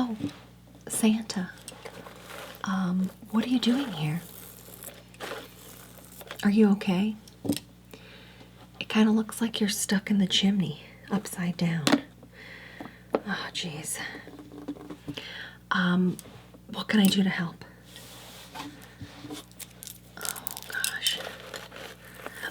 Oh, Santa. What are you doing here? Are you okay? It kind of looks like you're stuck in the chimney, upside down. Oh, jeez. What can I do to help? Oh, gosh.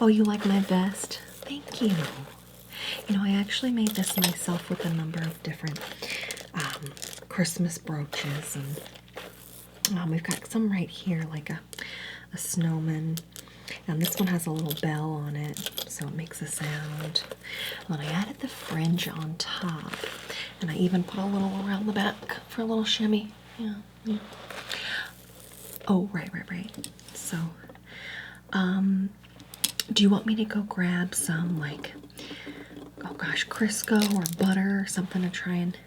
Oh, you like my vest? Thank you. You know, I actually made this myself with a number of different Christmas brooches, and we've got some right here, like a snowman, and this one has a little bell on it, so it makes a sound. And then I added the fringe on top, and I even put a little around the back for a little shimmy. Yeah, yeah. Oh, right. So, do you want me to go grab some, like, oh gosh, Crisco or butter or something to try and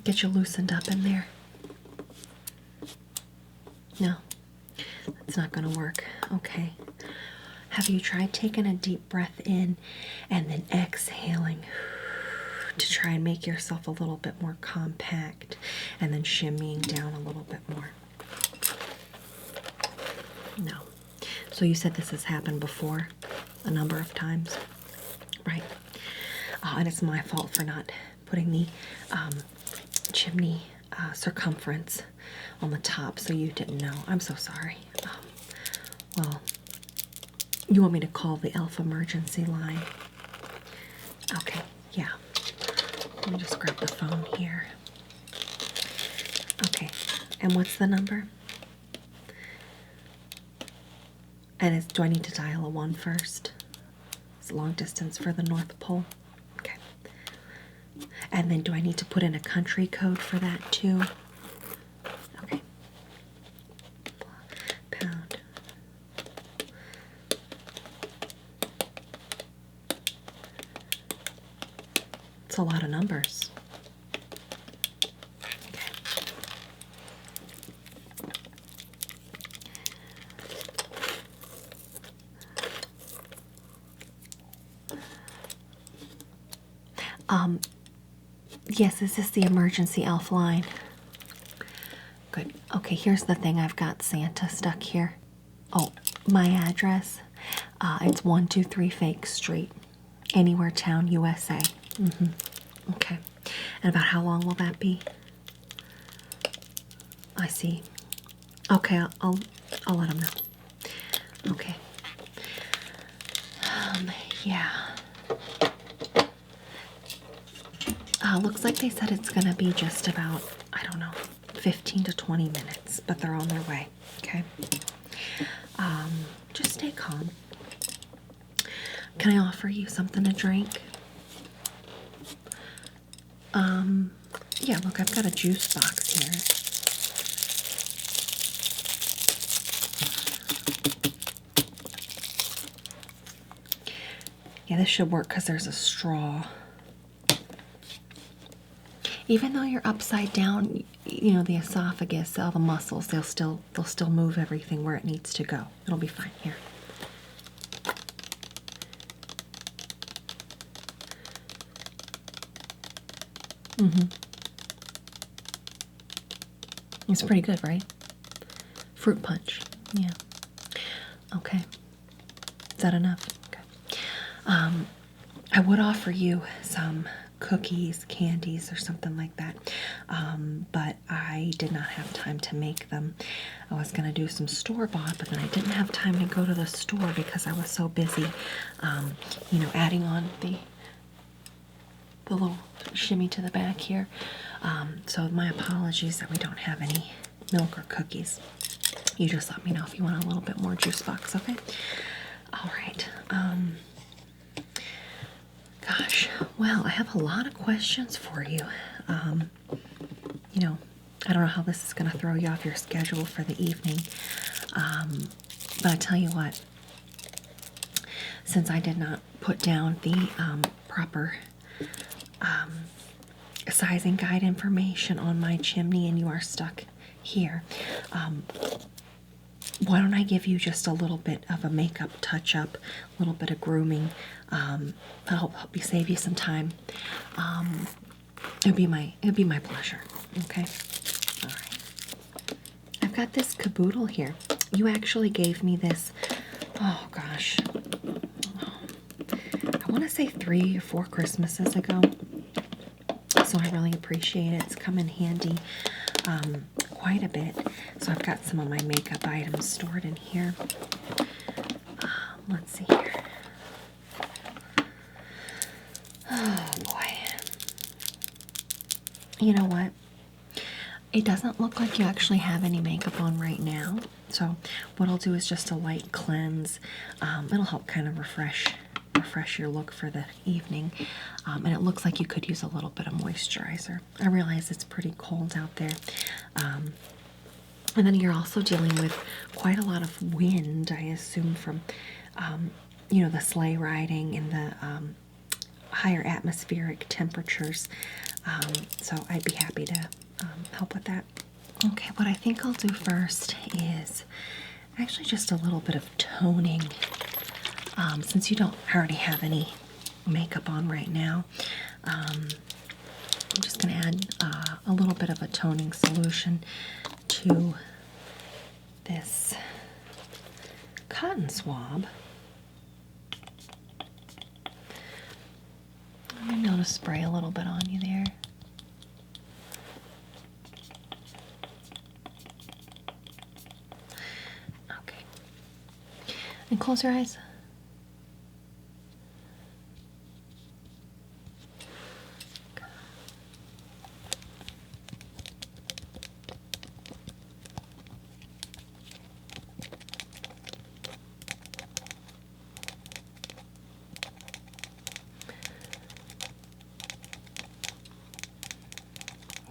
get you loosened up in there? No, that's not gonna work. Okay. Have you tried taking a deep breath in and then exhaling to try and make yourself a little bit more compact, and then shimmying down a little bit more? No. So you said this has happened before a number of times, right? And it's my fault for not putting the chimney circumference on the top, so you didn't know. I'm so sorry. Well, you want me to call the elf emergency line? Okay, yeah. Let me just grab the phone here. Okay, and what's the number? And do I need to dial a 1 first? It's long distance for the North Pole. Okay. And then do I need to put in a country code for that too? Okay. Pound. It's a lot of numbers. Yes, is this the emergency elf line? Good. Okay, here's the thing. I've got Santa stuck here. Oh, my address. It's 123 Fake Street, Anywhere Town, USA. Okay. And about how long will that be? I see. Okay, I'll let him know. Okay. Yeah. Looks like they said it's gonna be just about, I don't know, 15 to 20 minutes, but they're on their way, okay? Just stay calm. Can I offer you something to drink? Yeah, look, I've got a juice box here. Yeah, this should work because there's a straw. Even though you're upside down, you know, the esophagus, all the muscles, they'll still move everything where it needs to go. It'll be fine. Here. It's pretty good, right? Fruit punch. Yeah. Okay. Is that enough? Okay. I would offer you some cookies, candies, or something like that, but I did not have time to make them. I was going to do some store-bought, but then I didn't have time to go to the store because I was so busy, you know, adding on the little shimmy to the back here. So my apologies that we don't have any milk or cookies. You just let me know if you want a little bit more juice box, okay? All right. Gosh, well, I have a lot of questions for you. You know, I don't know how this is going to throw you off your schedule for the evening, but I tell you what, since I did not put down the proper sizing guide information on my chimney and you are stuck here, why don't I give you just a little bit of a makeup touch-up, a little bit of grooming, that'll help you save you some time. it'd be my pleasure. Okay. All right. I've got this caboodle here. You actually gave me this. Oh gosh. I want to say 3 or 4 Christmases ago. So I really appreciate it. It's come in handy quite a bit. So I've got some of my makeup items stored in here. Let's see here. Oh boy. You know what? It doesn't look like you actually have any makeup on right now. So what I'll do is just a light cleanse. It'll help kind of refresh your look for the evening. And it looks like you could use a little bit of moisturizer. I realize it's pretty cold out there. And then you're also dealing with quite a lot of wind, I assume, from you know, the sleigh riding and the higher atmospheric temperatures. So I'd be happy to help with that. Okay, what I think I'll do first is actually just a little bit of toning. Since you don't already have any makeup on right now, I'm just going to add a little bit of a toning solution to this cotton swab. I'm going to spray a little bit on you there. Okay. And close your eyes.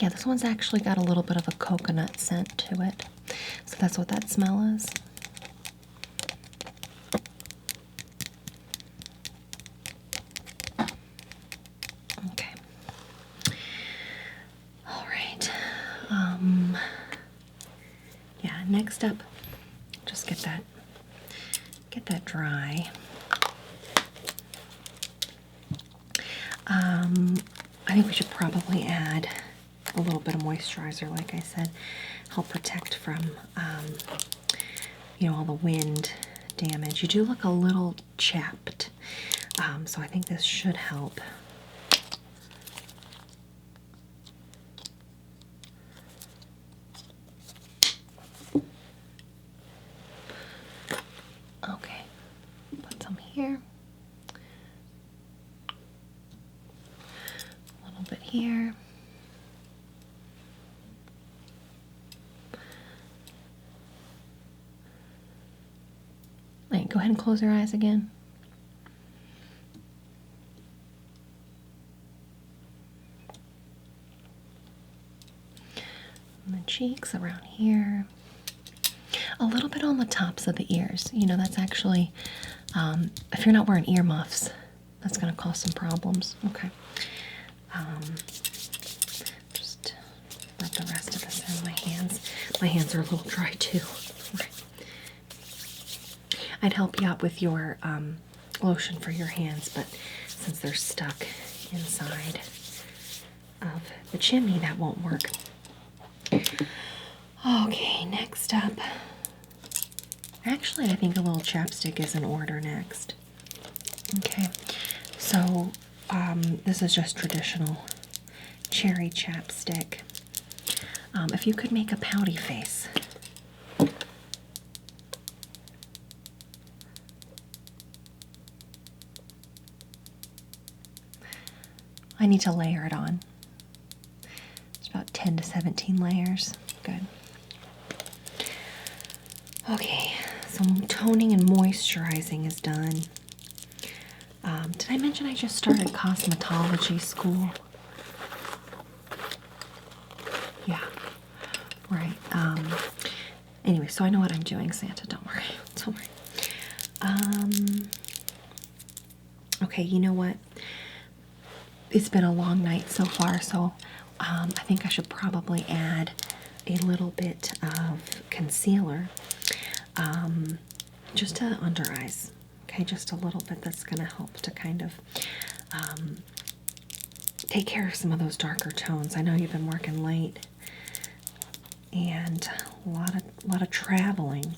Yeah, this one's actually got a little bit of a coconut scent to it. So that's what that smell is. Okay. All right. Yeah, next up, just get that dry. I think we should probably add a little bit of moisturizer, like I said, help protect from, you know, all the wind damage. You do look a little chapped, so I think this should help. Okay, put some here, a little bit here. Go ahead and close your eyes again. And the cheeks around here. A little bit on the tops of the ears. You know, that's actually, if you're not wearing earmuffs, that's going to cause some problems. Okay. Just rub the rest of this in my hands. My hands are a little dry too. Okay. I'd help you out with your lotion for your hands, but since they're stuck inside of the chimney, that won't work. Okay, next up. Actually, I think a little chapstick is in order next. Okay, so this is just traditional cherry chapstick. If you could make a pouty face. I need to layer it on. It's about 10 to 17 layers. Good. Okay, so toning and moisturizing is done. Did I mention I just started cosmetology school? Yeah, right. Anyway, so I know what I'm doing, Santa. Don't worry. Don't worry. Okay, you know what? It's been a long night so far, so I think I should probably add a little bit of concealer just to under eyes. Okay, just a little bit. That's going to help to kind of take care of some of those darker tones. I know you've been working late and a lot of traveling.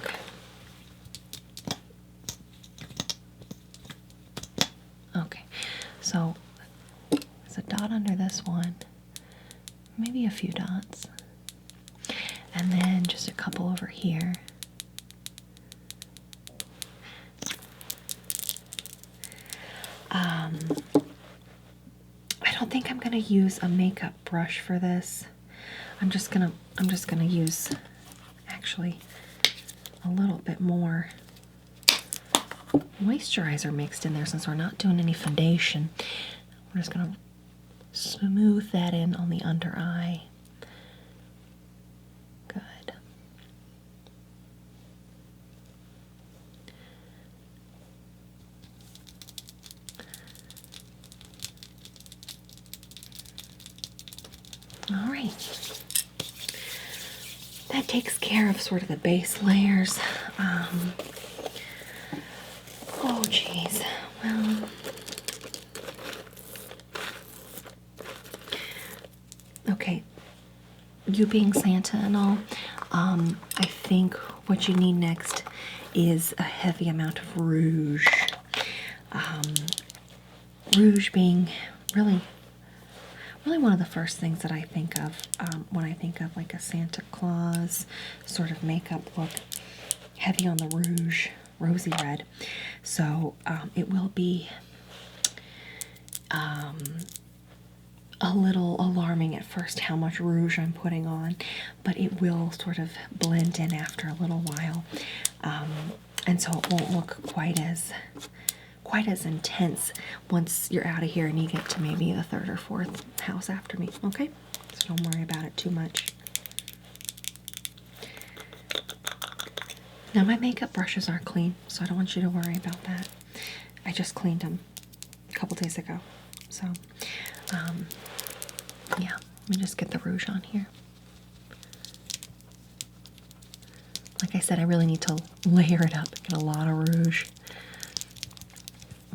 Okay. Okay. So there's a dot under this one, maybe a few dots, and then just a couple over here. I don't think I'm gonna use a makeup brush for this. I'm just gonna use actually a little bit more moisturizer mixed in there since we're not doing any foundation. We're just gonna smooth that in on the under eye. Good. All right. That takes care of sort of the base layers. Oh, geez. Well, okay. You being Santa and all, I think what you need next is a heavy amount of rouge. Rouge being really one of the first things that I think of when I think of like a Santa Claus sort of makeup look. Heavy on the rouge, rosy red. So it will be a little alarming at first how much rouge I'm putting on, but it will sort of blend in after a little while, and so it won't look quite as intense once you're out of here and you get to maybe the third or fourth house after me. Okay, so don't worry about it too much. Now my makeup brushes are clean, so I don't want you to worry about that. I just cleaned them a couple days ago. So, yeah, let me just get the rouge on here. Like I said, I really need to layer it up, get a lot of rouge.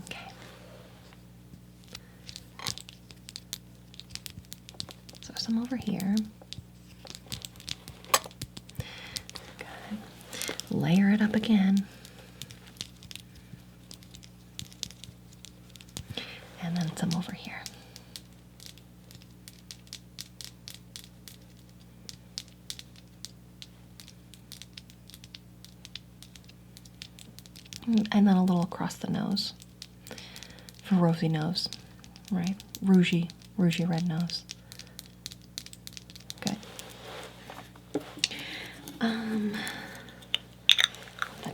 Okay. So some over here. Layer it up again. And then some over here. And then a little across the nose for rosy nose, right? Rougey red nose. Good.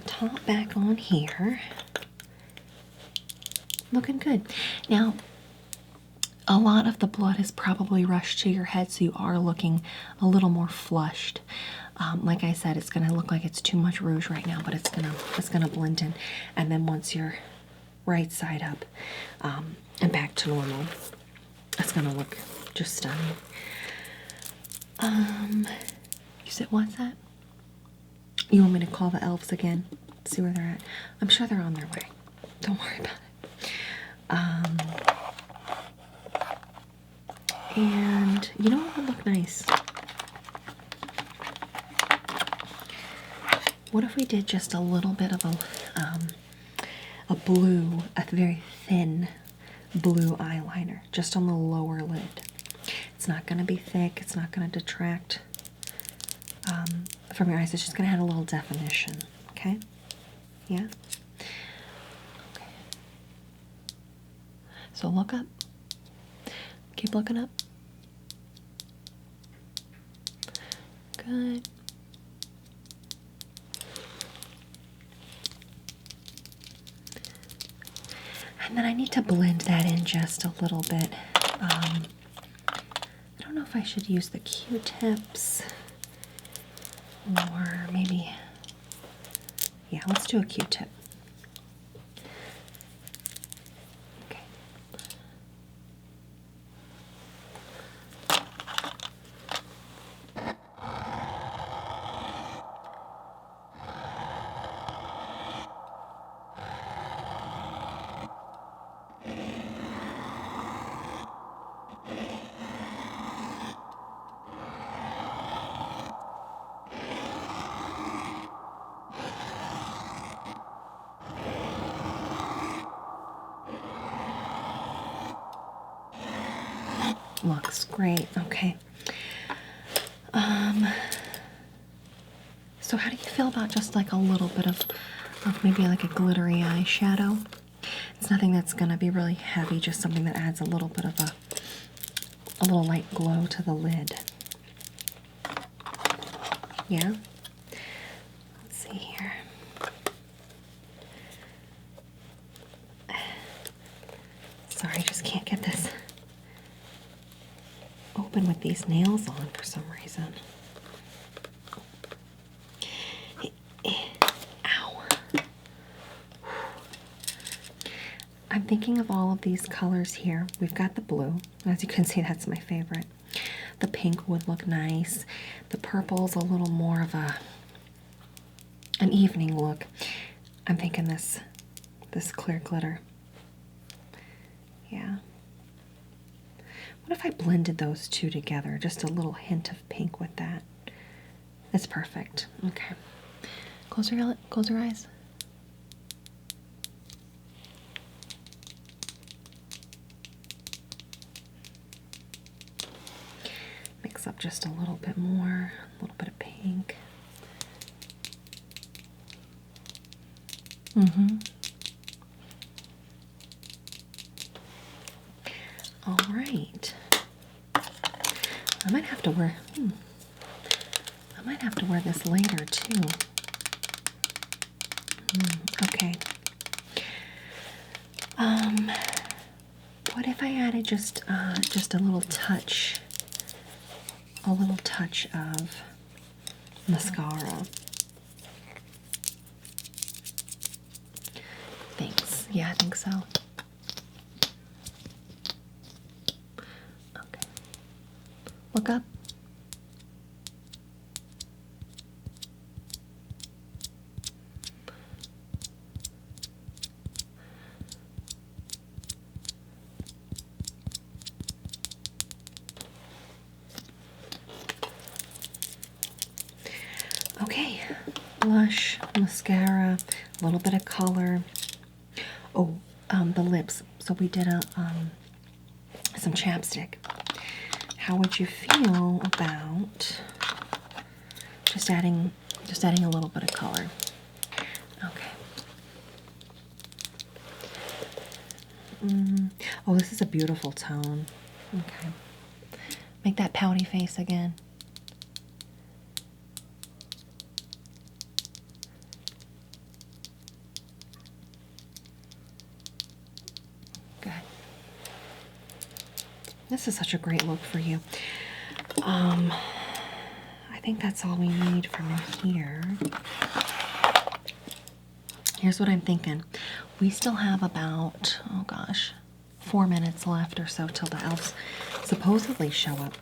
Top back on here. Looking good. Now, a lot of the blood has probably rushed to your head, so you are looking a little more flushed. Like I said, it's gonna look like it's too much rouge right now, but it's gonna blend in. And then once you're right side up and back to normal, it's gonna look just stunning. You said, what's that? You want me to call the elves again? See where they're at? I'm sure they're on their way. Don't worry about it. And you know what would look nice? What if we did just a little bit of a blue, a very thin blue eyeliner, just on the lower lid? It's not going to be thick. It's not going to detract from your eyes. It's just going to add a little definition. Okay? Yeah? Okay. So look up. Keep looking up. Good. And then I need to blend that in just a little bit. I don't know if I should use the Q-tips or maybe, yeah, let's do a Q-tip. Okay. Looks great. Okay. So how do you feel about just like a little bit of maybe like a glittery eyeshadow? It's nothing that's gonna be really heavy, just something that adds a little bit of a little light glow to the lid. Yeah? Let's see here. Sorry, I just can't get this open with these nails on for some reason. Ow. I'm thinking of all of these colors here. We've got the blue. As you can see, that's my favorite. The pink would look nice. The purple's a little more of an evening look. I'm thinking this clear glitter. Yeah. What if I blended those two together? Just a little hint of pink with that. It's perfect. Okay. Close your eyes. Mix up just a little bit more, a little bit of pink. All right. I might have to wear this later too. Okay. What if I added just a little touch of mascara? Thanks. Yeah, I think so. Okay. Look up. Okay, blush, mascara, a little bit of color. Oh, the lips. So we did some chapstick. How would you feel about just adding a little bit of color? Okay. Oh, this is a beautiful tone. Okay. Make that pouty face again. Good. This is such a great look for you. I think that's all we need from in here. Here's what I'm thinking. We still have about, oh gosh, 4 minutes left or so till the elves supposedly show up.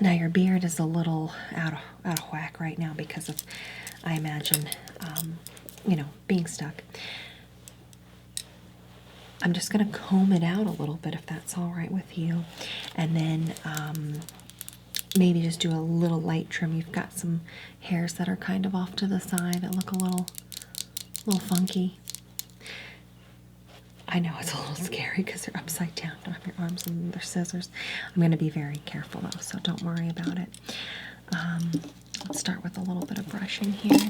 Now your beard is a little out of whack right now because of, I imagine, being stuck. I'm just going to comb it out a little bit if that's all right with you. And then maybe just do a little light trim. You've got some hairs that are kind of off to the side that look a little funky. I know it's a little scary because they're upside down. Don't have your arms and they're scissors. I'm going to be very careful though, so don't worry about it. Let's start with a little bit of brushing here.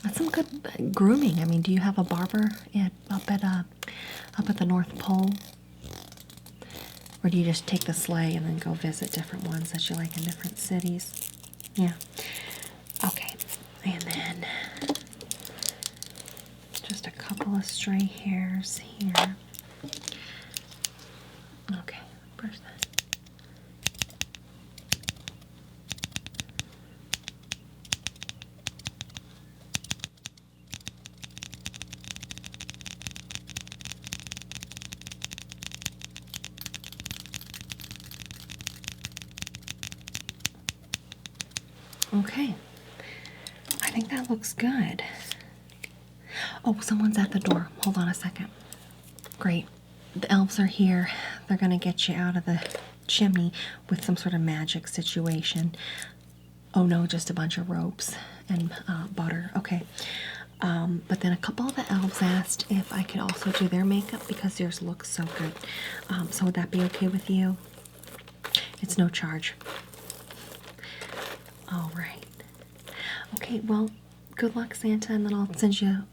That's some good grooming. I mean, do you have a barber up at the North Pole? Or do you just take the sleigh and then go visit different ones that you like in different cities? Yeah. Okay. And then just a couple of stray hairs here. Okay. Brush that. Okay, I think that looks good. Oh, someone's at the door. Hold on a second. Great. The elves are here. They're going to get you out of the chimney with some sort of magic situation. Oh no, just a bunch of ropes and butter. Okay. But then a couple of the elves asked if I could also do their makeup because theirs looks so good. So would that be okay with you? It's no charge. All right. Okay, well, good luck, Santa, and then I'll send you